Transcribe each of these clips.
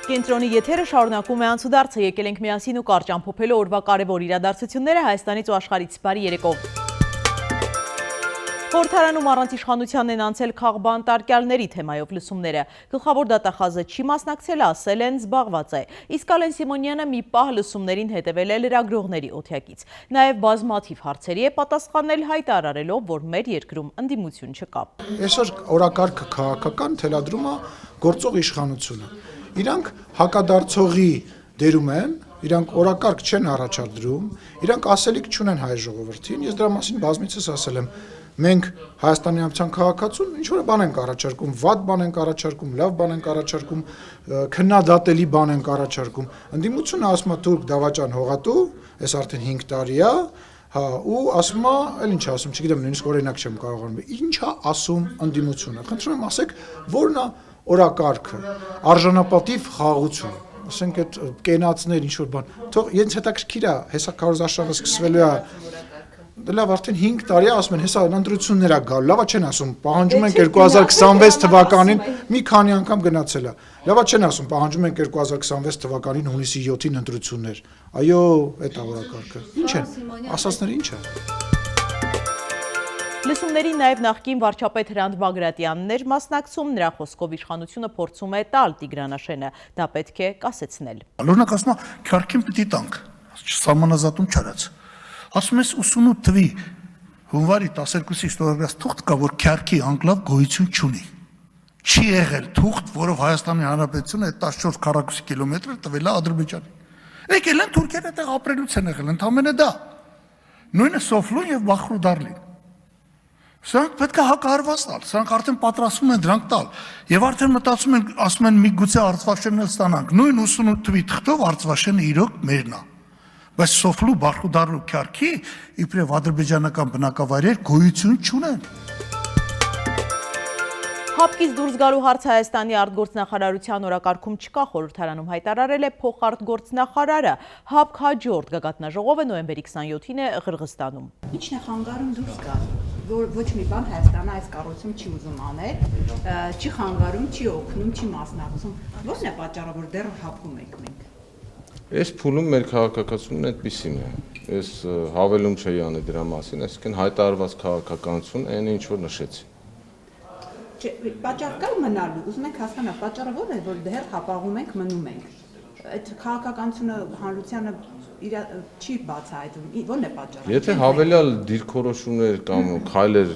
Կենտրոնի եթերը շարունակում է անցուդարձը, եկել ենք միասին ու կարճ ամփոփելու օրվա կարևոր իրադարձությունները Հայաստանից ու աշխարհից բարի երեկո։ Խորհրդարանում առանց իշխանության են անցել քաղբանտարկյալների թեմայով լսումները։ Գլխավոր դատախազը չի մասնակցել, ասել են զբաղված է։ Իսկ Ալեն Սիմոնյանը մի պահ լսումներին հետևել է լրագրողների օթյակից։ Նաև բազմաթիվ հարցերի է պատասխանել, հայտարարելով, որ մեր երկրում ընդդիմություն չկա։ Այսօր օրակարգը քաղաքական թելադրում է գործող իշխանությունը։ Իրանք հակադարձողի դերում են, իրանք օրակարգ չեն առաջադրում, իրանք ասելիք չունեն հայ ժողովրդին, ես դրա մասին բազմիցս ասել եմ, մենք Հայաստանի Հանրապետության քաղաքացուն ինչ-որ բան ենք առաջարկում, վատ բան ենք առաջարկում, լավ բան ենք առաջարկում, քննադատելի բան ենք առաջարկում, ընդդիմությունը ասում է թուրք դավաճան հողատու, այս արդեն 5 տարի է, ու ասում է, էլ ինչ ասում, չգիտեմ, նույնիսկ օրինակ չեմ կարողանում, ինչ է ասում ընդդիմությունը, խնդրում եմ ասեք, որն է օրակարգը, արժանապատիվ խաղաղություն, ասենք այդ կենացներ ինչ-որ բան, թող իրենց հետաքրքիր է, հեսա քարոզարշավը սկսվելու է, լավ արդեն 5 տարի ասում են, հեսա ընտրություններ է գալու, լավա չեն ասում, պահանջում ենք 2026 թվականին, մի քանի անգամ գնացել է, լավա չեն ասում, պահանջում ենք 2026 թվականին հունիսի 7-ին ընտրություններ, այո, այդ օրակարգը, ինչ են, ասածները ինչ է։ Լսումներին նաև նախկին վարչապետ Հրանտ Բագրատյանն էր մասնակցում, նրա խոսքով իշխանությունը փորձում է տալ Տիգրանաշենը, դա պետք է կասեցնել։ Օրինակ ասում է, քյարքին պիտի տանք, սահմանազատում չարած։ Ասում ես 88 թվի հունվարի 12-ի ստորագրած թուղթ կա, որ քյարքի անկլավ գոյություն չունի։ Չի եղել թուղթ, որով Հայաստանի Հանրապետությունը այդ 14 քառակուսի կիլոմետր տվել է Ադրբեջանին։ Եկել են թուրքերը այդտեղ ապրելուց են եղել, ընդամենը դա։ Նույնը Սոֆլուն եւ Բախրուդարլին։ Սրանք պետք է հակահարված տալ, սրանք արդեն պատրաստվում են դրանք տալ, եւ արդեն մտածում են, ասում են մի գուցե Արցվաշենն էլ ստանանք, նույն 88 թվի թղթով Արցվաշենը իրոք մերն է, բայց Սոֆլու, Բախրուդարլու քյարքի իբրև ադրբեջանական բնակավայրեր գոյություն չունեն։ Հապկից դուրս գալու հարց Հայաստանի արտգործնախարարության օրակարգում չկա, խորհրդարանում հայտարարել է փոխարտգործնախարարը։ Հապկ հաջորդ գագաթնաժողովը նոյեմբերի 27-ին է Ղրղստանում։ Ինչն է խանգարում դուրս գալ, որ ոչ մի բան Հայաստանը այս կառույցում չի ուզում անել, չի խանգարում, չի օգնում, չի մասնակցում։ Ո՞րն է պատճառը, որ դեռ հապում եք մենք։ Այս փուլում մեր քաղաքականությունն այդպիսին է։ Ես հավելում չէի անի դրա մասին, այսինքն հայտարարված քաղաքականություն այն ինչ որ նշեցի։ Պատճառ կա մնալու, ուզում ենք հասկանալ, պատճառը ո՞րն է, որ դեռ հապաղում ենք, մնում ենք։ Այդ քաղաքականությունը հանրությանը չի բացահայտվում, ո՞րն է պատճառը։ Եթե հավելյալ դիրքորոշումներ կամ քայլեր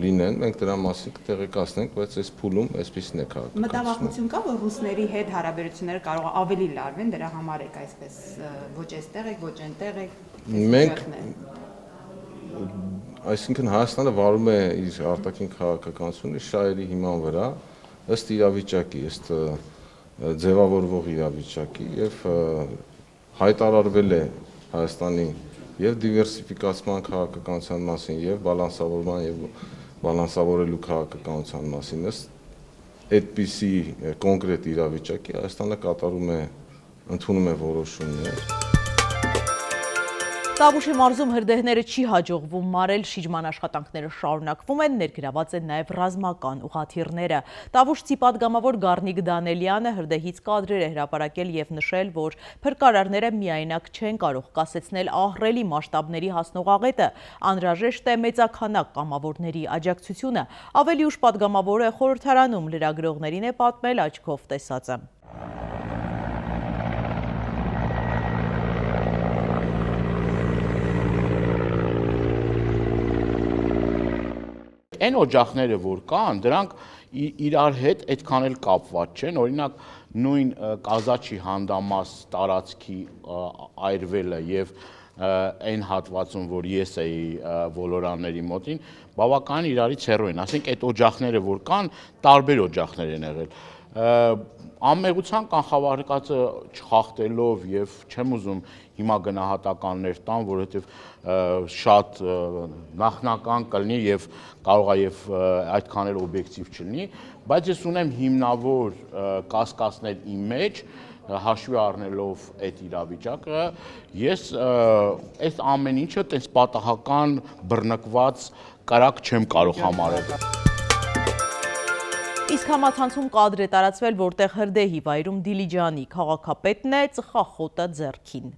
լինեն, մենք դրա մասին կտեղեկացնենք, բայց այս փուլում այսպիսին է քաղաքականությունը։ Մտավախություն կա, որ ռուսների հետ հարաբերությունները կարող է ավելի լարվեն, դրա համար եք այսպես ոչ այստեղ եք, ոչ այնտեղ եք։ Մենք այսինքն Հայաստանը վարում է իր արտաքին քաղաքականությունը շահերի հիման վրա, ըստ իրավիճակի, ըստ ձևավորվող իրավիճակի եւ հայտարարվել է Հայաստանի եւ դիվերսիֆիկացման քաղաքականության մասին եւ բալանսավորման եւ բալանսավորելու քաղաքականության մասին, ըստ այդպիսի կոնկրետ իրավիճակի Հայաստանը ընդունում է որոշումներ։ Տավուշի մարզում հրդեհները չի հաջողվում մարել, շիջման աշխատանքները շարունակվում են, ներգրաված են նաև ռազմական ուղղաթիռները։ Տավուշցի պատգամավոր Գառնիկ Դանելյանը հրդեհից կադրեր է հրապարակել եւ նշել, որ փրկարարները միայնակ չեն կարող կասեցնել ահռելի մասշտաբների հասնող աղետը, անհրաժեշտ է մեծաքանակ կամավորների աջակցությունը։ Ավելի ուշ պատգամավորը խորհրդարանում լրագրողներին է պատմել աչքով տեսածը։ Այն օջախները, որ կան, դրանք իրար հետ այդքան էլ կապված չեն, օրինակ նույն Կազաչի հանդամաս տարածքի այրվելը եւ այն հատվածում, որ ես էի ոլորանների մոտին, բավականին իրարից հեռու են, ասենք այդ օջախները, որ կան, տարբեր օջախներ են եղել։ Անմեղության կանխավարկածը չխախտելով եւ չեմ ուզում հիմա գնահատականներ տան, որովհետեւ շատ նախնական կլինի եւ կարող է եւ այդքան էլ օբյեկտիվ չլինի, բայց ես ունեմ հիմնավոր կասկածներ իմ մեջ, հաշվի առնելով այդ իրավիճակը, ես այս ամեն ինչը տես պատահական բռնկված կարակ չեմ կարող համարել։ Իսկ համացանցում կադր է տարածվել, որտեղ Հրդեհի վայրում Դիլիջանի քաղաքապետն է ծխախոտը ձեռքին։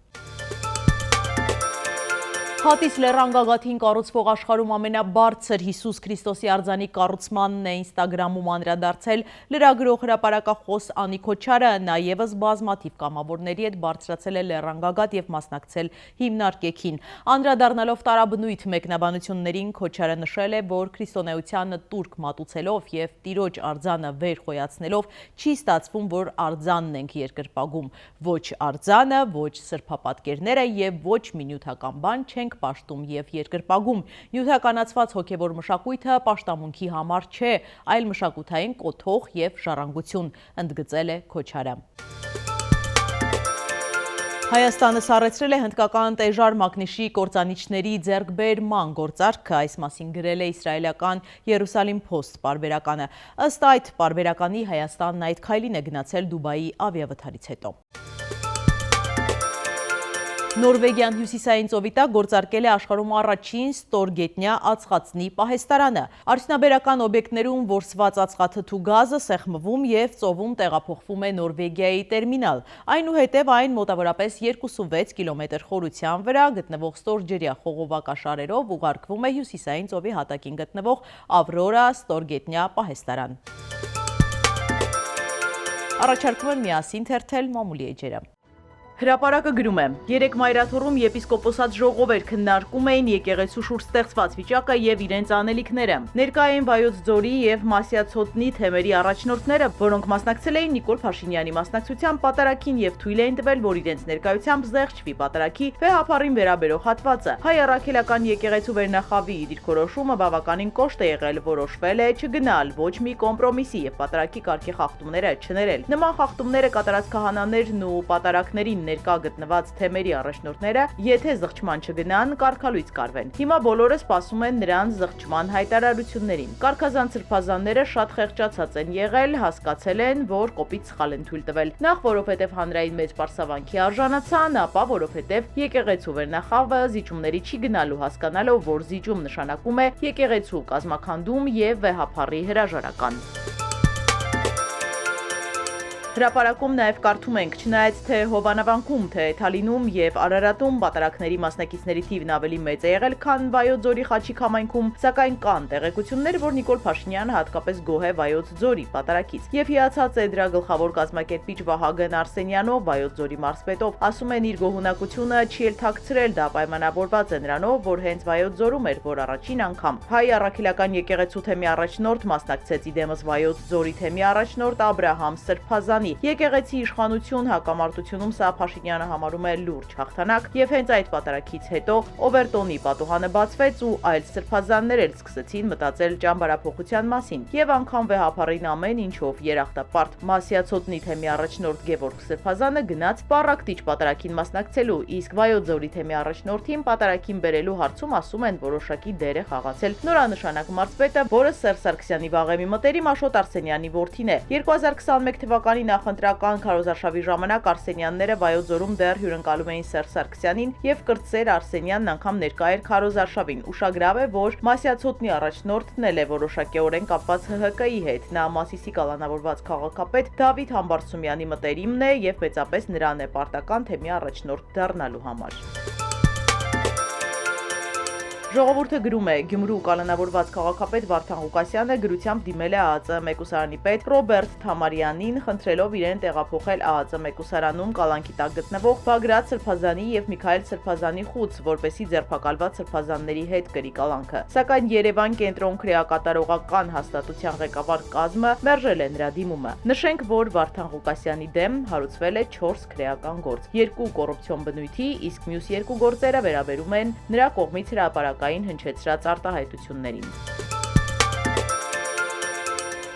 Հատիս լեռան գագաթին կառուցվող աշխարհում ամենաբարձր Հիսուս Քրիստոսի արձանի կառուցմանն է Ինստագրամում անդրադարձել լրագրող հրապարակախոս Անի Քոչարը, նա ևս բազմաթիվ կամավորների հետ բարձրացել է լեռան գագաթ եւ մասնակցել հիմնարկեքին։ Անդրադառնալով տարաբնույթ մեկնաբանություններին, Քոչարը նշել է, որ քրիստոնեությանը տուրք մատուցելով եւ տիրոջ արձանը վեր խոյացնելով չի ստացվում, որ արձանն ենք երկրպագում։ Ոչ արձանը, ոչ սրբապատկերները եւ ոչ մի նյութական բան չեն պաշտում եւ երկրպագում։ Նյութականացված հոգեվոր մշակույթը պաշտամունքի համար չէ, այլ մշակութային կոթող եւ ժառանգություն, ընդգծել է Քոչարը։ Հայաստանը սառեցրել է հնդկական տեժար մակնիշի կործանիչների ձեռքբերման գործարքը, այս մասին գրել է իսրայելական Երուսալիմ Post պարբերականը։ Ըստ այդ պարբերականի Հայաստանն այդ քայլին է գնացել Դուբայի ավիավթարից հետո։ Նորվեգիան հյուսիսային ծովի տակ գործարկել է աշխարհում առաջին ստորգետնյա ածխածնի պահեստարանը։ Արդյունաբերական օբյեկտներում որսված ածխաթթու գազը սեղմվում եւ ծովում տեղափոխվում է Նորվեգիայի տերմինալ։ Այնուհետև այն մոտավորապես 26 կիլոմետր խորության վրա գտնվող ստորջրյա խողովակաշարերով ուղարկվում է հյուսիսային ծովի հատակին գտնվող Ավրորա ստորգետնյա պահեստարան։ Առաջարկում եմ միասին թերթել մամուլի էջերը։ Հրապարակը գրում է. երեք մայրաթոռում եպիսկոպոսատ ժողովեր քննարկում էին եկեղեցու շուրջ ստեղծված վիճակը եւ իրենց անելիքները։ Ներկա էին Վայոց ձորի եւ Մասյացոտնի թեմերի առաջնորդները, որոնք մասնակցել էին Նիկոլ Փաշինյանի մասնակցությամբ պատարագին եւ թույլ էին տվել, որ իրենց ներկայությամբ զեղչվի պատարագի վեհապարին վերաբերող հատվածը։ Հայ առաքելական եկեղեցու վերնախավի դիրքորոշումը բավականին կոշտ է եղել, որոշվել է չգնալ ոչ մի կոմպրոմիսի եւ պատարագի կարգի խախտումները չներել։ Նման խախտումները կատարած քահանաներն ու պատարագներին ներկա գտնված թեմերի առաջնորդները, եթե զղջման չգնան, կարգալույց կարվեն։ Հիմա բոլորը սպասում են նրանց զղջման հայտարարություններին։ Կարգազան սրբազանները շատ խեղճացած են եղել, հասկացել են, որ կոպիտ սխալ են թույլ տվել։ Նախ որովհետև հանրային մեծ պարսավանքի արժանացան, ապա որովհետև եկեղեցու վերնախավը զիջումների չի գնալու, հասկանալով, որ զիջում նշանակում է եկեղեցու կազմաքանդում եւ վեհապարի հրաժարական։ Հրապարակում նաև կարդում ենք, չնայած թե Հովանավանքում, թե Թալինում եւ Արարատում պատարակների մասնակիցների թիվն ավելի մեծ է եղել, քան Վայոց ձորի Խաչիկ համայնքում, սակայն կան տեղեկություններ, որ Նիկոլ Փաշինյանը հատկապես գոհ է Վայոց ձորի պատարակից։ Եվ հիացած է դրա գլխավոր կազմակերպիչ Վահագն Արսենյանով, Վայոց ձորի մարզպետով, ասում են իր գոհունակությունը չի էլ թաքցրել, դա պայմանավորված է նրանով, որ հենց Վայոց ձորում էր, որ առաջին անգամ հայ առաքելական եկեղեցու թեմի առաջնորդ մասնակցեց իդեմս Վայոց ձորի թեմի առաջնորդ Աբրահամ Սրբազանի։ Եկեղեցի իշխանություն հակամարտությունում սա Փաշինյանը համարում է լուրջ հաղթանակ եւ հենց այդ պատարակից հետո Օվերտոնի պատուհանը բացվեց ու այլ սրբազաններ էլ սկսեցին մտածել ճամբարափոխության մասին եւ անգամ վեհապարին ամեն ինչով երախտապարտ Մասյացոտնի թեմի առաջնորդ Գևորգ Սրբազանը գնաց Պարակտիչ պատարակին մասնակցելու, իսկ Վայոց ձորի թեմի առաջնորդին պատարակին բերելու հարցում ասում են որոշակի դեր է խաղացել նորանշանակ մարզպետը, որը Սերժ Սարգսյանի վաղեմի մտերիմ Աշոտ Արսենյանի որդին է։ 2021 թվականի նախընտրական քարոզարշավի ժամանակ Արսենյանները Վայոց ձորում դեռ հյուրընկալում էին Սերժ Սարգսյանին եւ կրտսեր Արսենյանն անգամ ներկա էր քարոզարշավին։ Ուշագրավ է, որ Մասյացոտնի առաջնորդն էլ է որոշակիորեն կապված ՀՀԿ-ի հետ։ Նա Մասիսի կալանավորված քաղաքապետ Դավիթ Համբարձումյանի մտերիմն է եւ մեծապես նրան է պարտական թեմի առաջնորդ դառնալու համար։ Ժողովուրդը գրում է, Գյումրու կալանավորված քաղաքապետ Վարդան Ղուկասյանը գրությամբ դիմել է ԱԱԾ մեկուսարանի պետ Ռոբերտ Թամարյանին, խնդրելով իրեն տեղափոխել ԱԱԾ մեկուսարանում կալանքի տակ գտնվող Բագրատ Սրբազանի եւ Միքայել Սրբազանի խուց, որպեսզի ձերբակալված սրբազանների հետ կրի կալանքը։ Սակայն Երևան կենտրոն քրեակատարողական հաստատության ղեկավար կազմը մերժել է նրա դիմումը։ Նշենք, որ Վարդան Ղուկասյանի դեմ հարուցվել է 4 քրեական գործ, 2 կոռուպցիոն բնույթի, իսկ մյուս 2 գործերը վերաբերում են նրա կողմից հրապարակային հնչեցրած արտահայտություններին։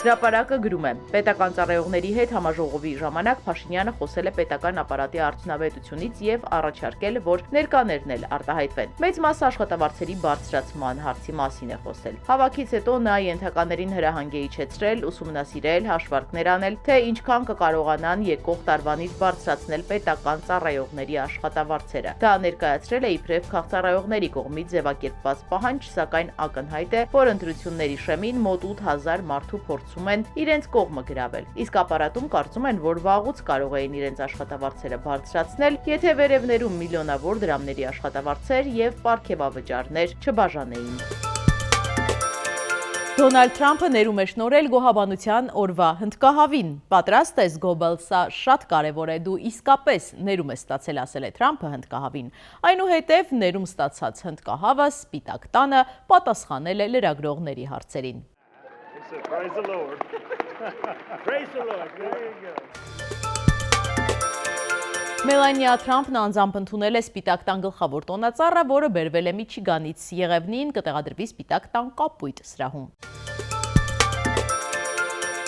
Հրապարակը գրում է. պետական ծառայողների հետ համաժողովի ժամանակ Փաշինյանը խոսել է պետական ապարատի արդյունավետությունից եւ առաջարկել, որ ներկաներն էլ արտահայտվեն։ Մեծ մասը աշխատավարձերի բարձրացման հարցի մասին է խոսել։ Հավաքից հետո նա ենթականերին հրահանգ է իջեցրել, ուսումնասիրել, հաշվարկներ անել, թե ինչքան կկարողանան եկող տարվանից բարձրացնել պետական ծառայողների աշխատավարձերը։ Դա ներկայացրել է իբրև քաղծառայողների կողմից ձևակերպված պահանջ, սակայն ակնհայտ է, որ ընտրությունների շեմին մոտ 8000 մարդու փորձ փորձում են իրենց կողմը գրավել։ Իսկ ապարատում կարծում են, որ վաղուց կարող էին իրենց աշխատավարձերը բարձրացնել, եթե վերևներում միլիոնավոր դրամների աշխատավարձեր եւ պարգևավճարներ չբաժանեին։ Դոնալդ Թրամփը ներում է շնորհել գոհաբանության օրվա հնդկահավին։ Պատրաստ ես Գոբել, սա շատ կարևոր է, դու իսկապես ներում ես ստացել, ասել է Թրամփը հնդկահավին։ Այնուհետև ներում ստացած հնդկահավը Սպիտակ տանը պատասխանել է լրագրողների հարցերին։ Praise the Lord. Praise the Lord. There you go. Մելանիա Թրամփն անձամբ ընդունել է Սպիտակ տան գլխավոր տոնածառը, որը բերվել է Միչիգանից։ Եղևնին կտեղադրվի Սպիտակ տան կապույտ սրահում։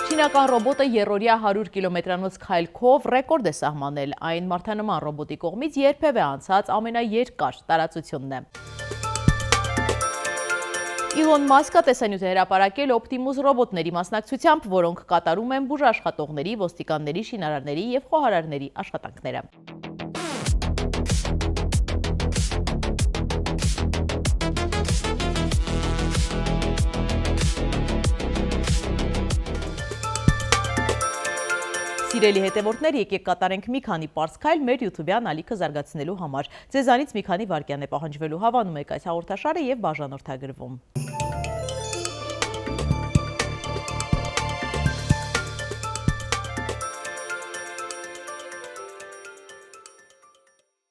Չինական ռոբոտը երրորդյա 100 կիլոմետրանոց քայլքով ռեկորդ է սահմանել։ Այն մարդանման ռոբոտի կողմից երբևէ անցած ամենաերկար տարածությունն է։ Իլոն Մասկը տեսանյութ է հրապարակել Optimus ռոբոտների մասնակցությամբ, որոնք կատարում են բուժաշխատողների, ոստիկանների, շինարարների և խոհարարների աշխատանքները։ Սիրելի հետևորդներ, եկեք կատարենք մի քանի պարզ քայլ մեր YouTube-յան ալիքը զարգացնելու համար։ Ձեզանից մի քանի վայրկյան է պահանջվելու, հավանում եք այս հաղորդաշարը և բաժանորդագրվում։